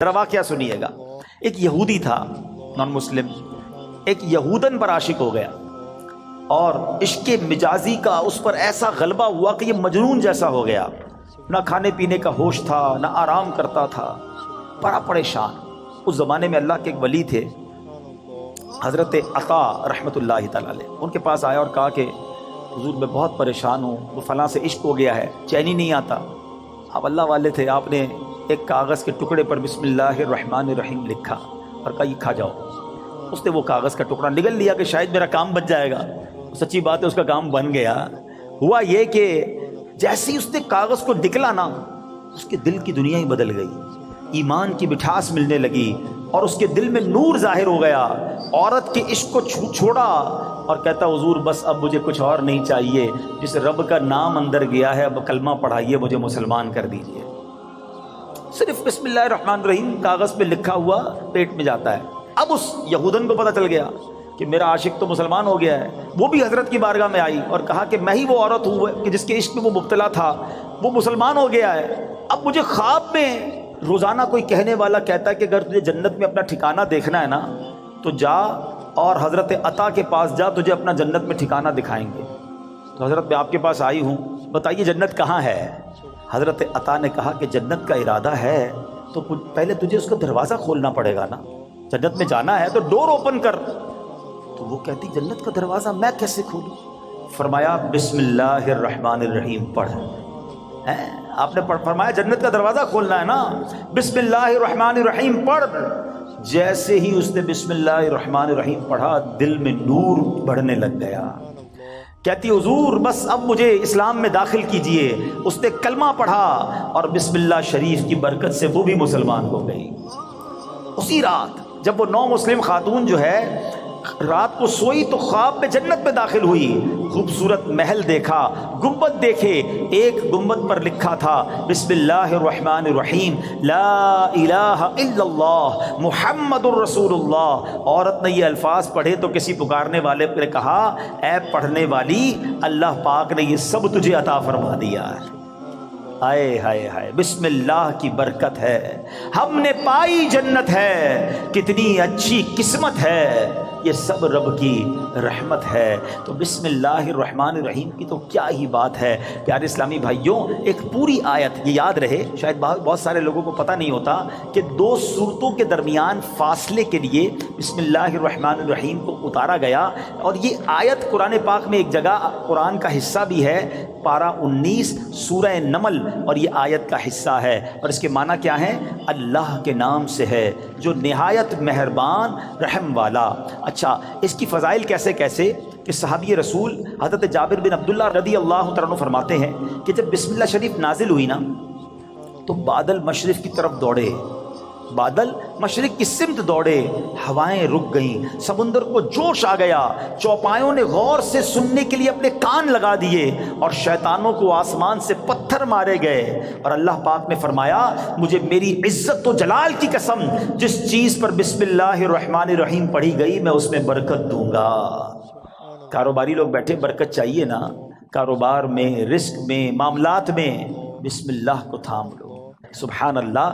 ذرا واقعہ سنیے گا. ایک یہودی تھا نان مسلم، ایک یہودن پر عاشق ہو گیا اور عشق مجازی کا اس پر ایسا غلبہ ہوا کہ یہ مجنون جیسا ہو گیا. نہ کھانے پینے کا ہوش تھا، نہ آرام کرتا تھا، بڑا پریشان. اس زمانے میں اللہ کے ایک ولی تھے حضرت عطا رحمۃ اللہ تعالی علیہ. ان کے پاس آیا اور کہا کہ حضور میں بہت پریشان ہوں، وہ فلاں سے عشق ہو گیا ہے، چین ہی نہیں آتا. آپ اللہ والے تھے، آپ نے ایک کاغذ کے ٹکڑے پر بسم اللہ الرحمن الرحیم لکھا اور کہا یہ کھا جاؤ. اس نے وہ کاغذ کا ٹکڑا نگل لیا کہ شاید میرا کام بچ جائے گا. سچی بات ہے اس کا کام بن گیا. ہوا یہ کہ جیسے ہی اس نے کاغذ کو نکلا نا، اس کے دل کی دنیا ہی بدل گئی، ایمان کی مٹھاس ملنے لگی اور اس کے دل میں نور ظاہر ہو گیا. عورت کے عشق کو چھوڑا اور کہتا حضور بس اب مجھے کچھ اور نہیں چاہیے، جس رب کا نام اندر گیا ہے اب کلمہ پڑھائیے، مجھے مسلمان کر دیجئے. صرف بسم اللہ الرحمن الرحیم کاغذ پہ لکھا ہوا پیٹ میں جاتا ہے. اب اس یہودن کو پتہ چل گیا کہ میرا عاشق تو مسلمان ہو گیا ہے. وہ بھی حضرت کی بارگاہ میں آئی اور کہا کہ میں ہی وہ عورت ہوں کہ جس کے عشق میں وہ مبتلا تھا، وہ مسلمان ہو گیا ہے. اب مجھے خواب میں روزانہ کوئی کہنے والا کہتا ہے کہ اگر تجھے جنت میں اپنا ٹھکانہ دیکھنا ہے نا تو جا اور حضرت عطا کے پاس جا، تجھے اپنا جنت میں ٹھکانہ دکھائیں گے. تو حضرت میں آپ کے پاس آئی ہوں، بتائیے جنت کہاں ہے؟ حضرت عطا نے کہا کہ جنت کا ارادہ ہے تو پہلے تجھے اس کا دروازہ کھولنا پڑے گا نا. جنت میں جانا ہے تو ڈور اوپن کر. تو وہ کہتی جنت کا دروازہ میں کیسے کھولوں؟ فرمایا بسم اللہ الرحمن الرحیم پڑھ. آپ نے فرمایا جنت کا دروازہ کھولنا ہے نا، بسم اللہ الرحمن الرحیم پڑھ. جیسے ہی اس نے بسم اللہ الرحمن الرحیم پڑھا دل میں نور بڑھنے لگ گیا. کہتی حضور بس اب مجھے اسلام میں داخل کیجئے. اس نے کلمہ پڑھا اور بسم اللہ شریف کی برکت سے وہ بھی مسلمان ہو گئی. اسی رات جب وہ نو مسلم خاتون جو ہے رات کو سوئی تو خواب میں جنت میں داخل ہوئی. خوبصورت محل دیکھا، گنبد دیکھے. ایک گنبد پر لکھا تھا بسم اللہ الرحمن الرحیم لا الہ الا اللہ محمد الرسول اللہ. عورت نے یہ الفاظ پڑھے تو کسی پکارنے والے نے کہا اے پڑھنے والی، اللہ پاک نے یہ سب تجھے عطا فرما دیا ہے. ہائے ہائے ہائے، بسم اللہ کی برکت ہے، ہم نے پائی جنت ہے، کتنی اچھی قسمت ہے، یہ سب رب کی رحمت ہے. تو بسم اللہ الرحمن الرحیم کی تو کیا ہی بات ہے. پیارے اسلامی بھائیوں، ایک پوری آیت یہ یاد رہے، شاید بہت سارے لوگوں کو پتہ نہیں ہوتا کہ دو سورتوں کے درمیان فاصلے کے لیے بسم اللہ الرحمن الرحیم کو اتارا گیا. اور یہ آیت قرآن پاک میں ایک جگہ قرآن کا حصہ بھی ہے، پارہ 19 سورہ نمل، اور یہ آیت کا حصہ ہے. اور اس کے معنی کیا ہے؟ اللہ کے نام سے ہے جو نہایت مہربان رحم والا. اچھا، اس کی فضائل کیسے کہ صحابی رسول حضرت جابر بن عبداللہ رضی اللہ تعالیٰ عنہ فرماتے ہیں کہ جب بسم اللہ شریف نازل ہوئی نا تو بادل مشرق کی طرف دوڑے، بادل مشرق کی سمت دوڑے، ہوائیں رک گئیں، سمندر کو جوش آ گیا، چوپایوں نے غور سے سننے کے لیے اپنے کان لگا دیے اور شیطانوں کو آسمان سے پتھر مارے گئے. اور اللہ پاک نے فرمایا مجھے میری عزت و جلال کی قسم، جس چیز پر بسم اللہ الرحمن الرحیم پڑھی گئی میں اس میں برکت دوں گا. کاروباری لوگ بیٹھے، برکت چاہیے نا، کاروبار میں، رزق میں، معاملات میں بسم اللہ کو تھام لو. سبحان اللہ.